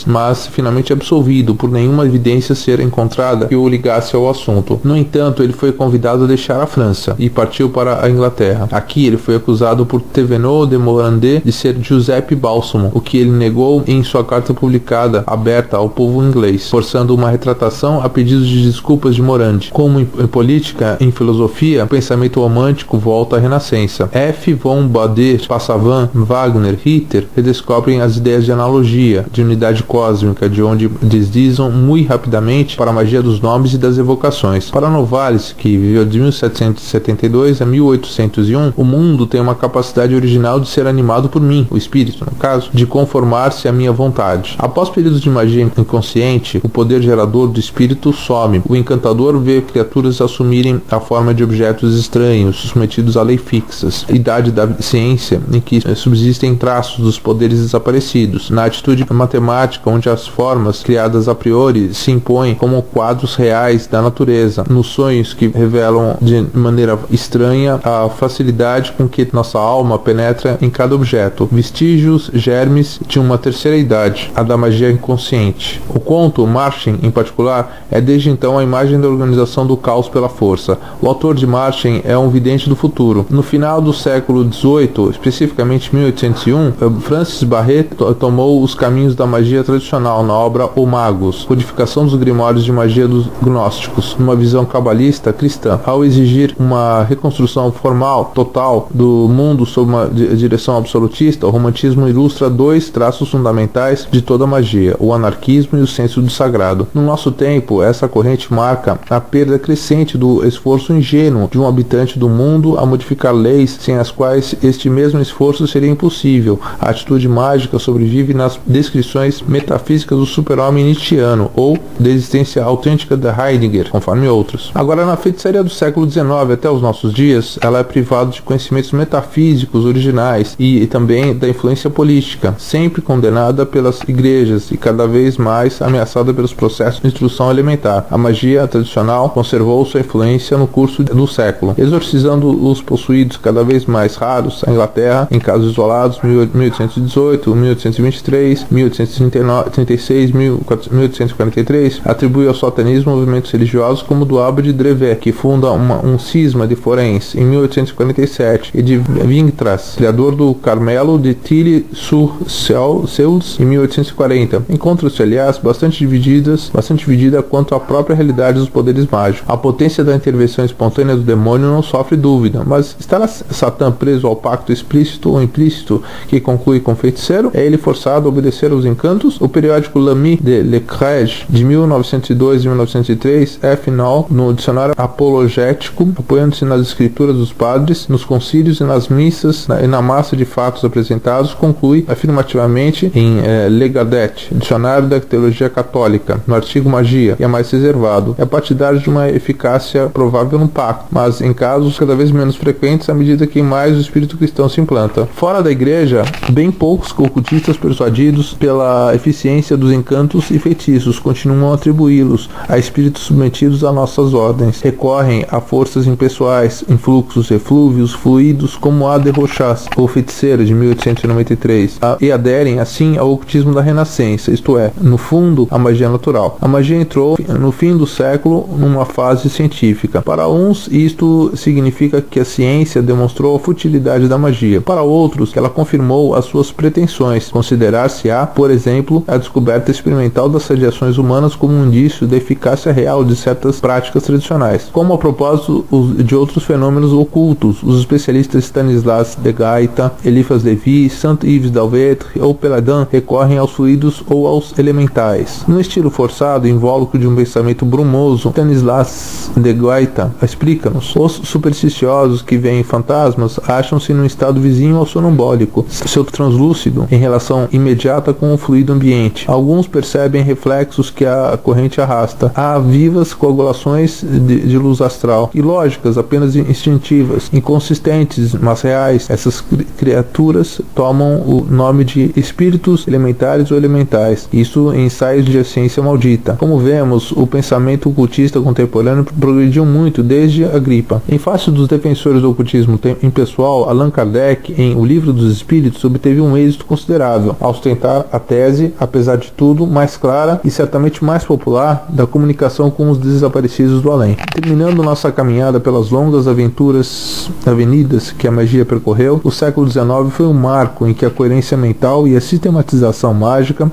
mas finalmente absolvido por nenhuma evidência ser encontrada que o ligasse ao assunto. No entanto, ele foi convidado a deixar a França e partiu para a Inglaterra. Aqui ele foi acusado por Thévenot de Morandé de ser Giuseppe Balsamo, o que ele negou em sua carta publicada aberta ao povo inglês, forçando uma retratação a pedidos de desculpas de Morand. Como em política, em filosofia, o pensamento romântico volta à Renascença. F. von Bade, Passavant, Wagner, Ritter redescobrem as ideias de analogia, de unidade cósmica, de onde deslizam muito rapidamente para a magia dos nomes e das evocações. Para Novalis, que viveu de 1772 a 1801, o mundo tem uma capacidade original de ser animado por mim, o espírito, no caso, de conformar-se à minha vontade. Após períodos de magia inconsciente, o poder gerador do espírito some. O encantador vê criaturas assumirem a forma de objetos estranhos, submetidos a leis fixas. Idade da ciência, em que subsistem traços dos poderes desaparecidos. Na atitude matemática, onde as formas criadas a priori se impõem como quadros reais da natureza. Nos sonhos, que revelam de maneira estranha a facilidade com que nossa alma penetra em cada objeto. Vestígios, germes de uma terceira idade, a da magia inconsciente. O conto, Marchen, em particular, é desde então a imagem da organização do caos pela força. O autor de Marchen é um vidente do futuro. No final do século XVIII, especificamente 1801, Francis Barret tomou os caminhos da magia tradicional na obra O Magus, codificação dos grimórios de magia dos gnósticos, numa visão cabalista cristã. Ao exigir uma reconstrução formal, total, do mundo sob uma direção absolutista, o romantismo ilustra dois traços fundamentais de toda a magia, o anarquismo e o senso do sagrado. No nosso tempo, essa corrente marca a perda crescente do esforço ingênuo de um habitante do mundo a modificar leis sem as quais este mesmo esforço seria impossível. A atitude mágica sobrevive nas descrições metafísicas do super-homem nietzschiano ou da existência autêntica de Heidegger, conforme outros. Agora, na feitiçaria do século XIX até os nossos dias, ela é privada de conhecimentos metafísicos originais e também da influência política, sempre condenada pelas igrejas e cada vez mais ameaçada pelos processos de instrução elementar. A magia tradicional conservou sua influência no curso do século, exorcizando os possuídos cada vez mais raros. A Inglaterra, em casos isolados, 1818, 1823, 1836, 1843, atribui ao satanismo movimentos religiosos como o do Abbe de Drevès, que funda um cisma de Forens em 1847, e de Vintras, criador do Carmelo de Tilly-sur-Seulles em 1840. Encontra-se, aliás, bastante dividida quanto à própria realidade dos poderes mágicos. A potência da intervenção espontânea do demônio não sofre dúvida, mas estará Satã preso ao pacto explícito ou implícito que conclui com o feiticeiro? É ele forçado a obedecer aos encantos? O periódico L'Ami de Leclerc, de 1902 e 1903, é, afinal, no dicionário apologético, apoiando-se nas escrituras dos padres, nos concílios e nas missas e na massa de fatos apresentados, conclui afirmativamente em Legadet, dicionário da teologia católica, no artigo magia, e é mais reservado. É partidário de uma eficácia provável no pacto, mas em casos cada vez menos frequentes à medida que mais o espírito cristão se implanta. Fora da igreja, bem poucos ocultistas persuadidos pela eficiência dos encantos e feitiços continuam a atribuí-los a espíritos submetidos a nossas ordens. Recorrem a forças impessoais, influxos, eflúvios, fluidos, como a de Rochas, o feiticeiro, de 1893, e aderem assim ao ocultismo da Renascença, isto é, no fundo, a magia natural. A magia entrou, no fim do século, numa fase científica. Para uns, isto significa que a ciência demonstrou a futilidade da magia. Para outros, que ela confirmou as suas pretensões. Considerar-se-á, por exemplo, a descoberta experimental das radiações humanas como um indício da eficácia real de certas práticas tradicionais. Como a propósito de outros fenômenos ocultos, os especialistas Stanislas de Gaita, Eliphas Lévy, Saint-Yves d'Alvetre ou Peladin recorrem aos fluidos ou aos elementais. Num estilo forçado, invólucro de um pensamento brumoso, Stanislas de Gaita explica-nos: os supersticiosos que veem fantasmas acham-se num estado vizinho ao sonambólico, seu translúcido em relação imediata com o fluido ambiente. Alguns percebem reflexos que a corrente arrasta. Há vivas coagulações de luz astral, ilógicas, apenas instintivas, inconsistentes, mas reais. Essas criaturas tomam o nome de espíritos elementares ou elementais. Isso em ensaios de ciência maldita. Como vemos, o pensamento ocultista contemporâneo progrediu muito desde Agripa. Em face dos defensores do ocultismo impessoal, Allan Kardec, em O Livro dos Espíritos, obteve um êxito considerável ao sustentar a tese tese, apesar de tudo, mais clara e certamente mais popular da comunicação com os desaparecidos do além. Terminando nossa caminhada pelas longas avenidas que a magia percorreu, o século XIX foi um marco em que a coerência mental e a sistematização mágica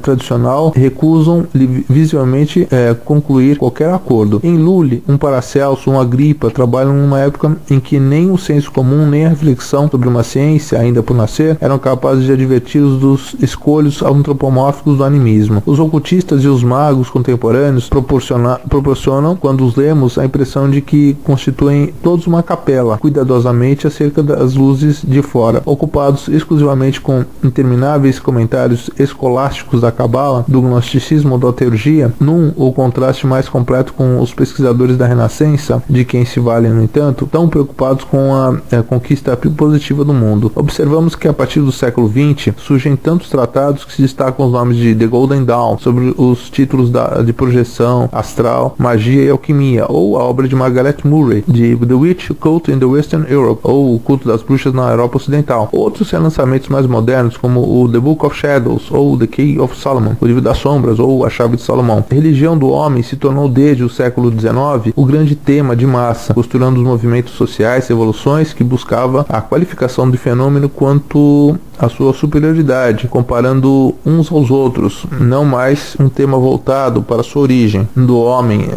tradicional recusam visivelmente concluir qualquer acordo. Em Lully, um Paracelso, um Agripa trabalham numa época em que nem o senso comum nem a reflexão sobre uma ciência ainda por nascer eram capazes de adverti-los dos escolhos antropomórficos do animismo. Os ocultistas e os magos contemporâneos proporcionam, quando os lemos, a impressão de que constituem todos uma capela, cuidadosamente acerca das luzes de fora, ocupados exclusivamente com intermináveis comentários escolásticos da cabala, do gnosticismo ou da teurgia, o contraste mais completo com os pesquisadores da Renascença, de quem se valem, no entanto, tão preocupados com a conquista positiva do mundo. Observamos que a partir do século XX surgem tantos tratados que se destacam os nomes de The Golden Dawn, sobre os títulos de projeção astral, magia e alquimia, ou a obra de Margaret Murray, de The Witch Cult in the Western Europe, ou O Culto das Bruxas na Europa Ocidental. Outros relançamentos mais modernos, como o The Book of Shadows, ou The Key of Solomon, o Livro das Sombras, ou A Chave de Salomão. A religião do homem se tornou desde o século XIX o grande tema de massa, costurando os movimentos sociais, revoluções que buscava a qualificação do fenômeno quanto a sua superioridade, comparando uns aos outros, não mais um tema voltado para a sua origem do homem,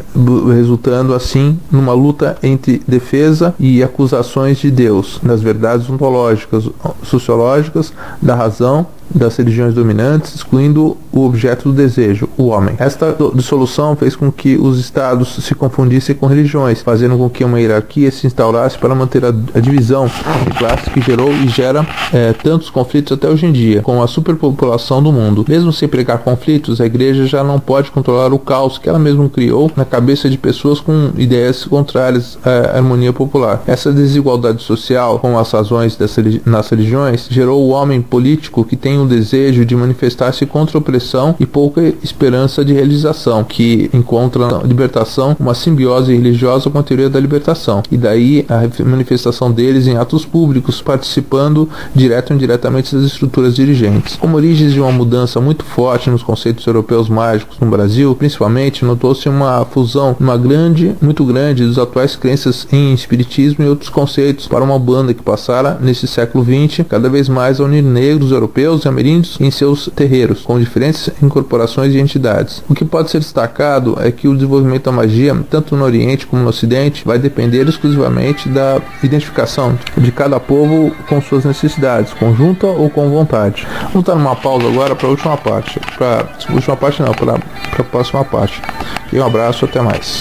resultando assim numa luta entre defesa e acusações de Deus, das verdades ontológicas, sociológicas, da razão, das religiões dominantes, excluindo o objeto do desejo, o homem. Esta dissolução fez com que os estados se confundissem com religiões, fazendo com que uma hierarquia se instaurasse para manter a divisão de classes que gerou e gera tantos conflitos até hoje em dia, com a superpopulação do mundo. Mesmo sem pregar conflitos, a igreja já não pode controlar o caos que ela mesma criou na cabeça de pessoas com ideias contrárias à harmonia popular. Essa desigualdade social, com as razões nas religiões, gerou o homem político que tem o desejo de manifestar-se contra a opressão e pouca esperança de realização, que encontra na libertação uma simbiose religiosa com a teoria da libertação, e daí a manifestação deles em atos públicos, participando direto ou indiretamente das estruturas dirigentes. Como origens de uma mudança muito forte nos conceitos europeus mágicos no Brasil, principalmente, notou-se uma fusão muito grande dos atuais crenças em espiritismo e outros conceitos para uma banda que passara, nesse século XX, cada vez mais a unir negros, europeus e ameríndios em seus terreiros, com diferentes incorporações e entidades. O que pode ser destacado é que o desenvolvimento da magia, tanto no Oriente como no Ocidente, vai depender exclusivamente da identificação de cada povo com suas necessidades, conjunta ou com vontade. Vamos dar uma pausa agora para a última parte. Para a próxima parte. E um abraço, até mais.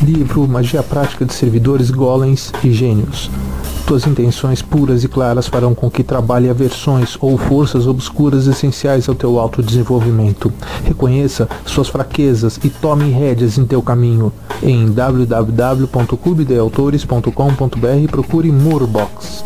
Livro Magia Prática de Servidores, Golems e Gênios. Tuas intenções puras e claras farão com que trabalhe aversões ou forças obscuras essenciais ao teu autodesenvolvimento. Reconheça suas fraquezas e tome rédeas em teu caminho. Em www.clubedeautores.com.br procure Murbox.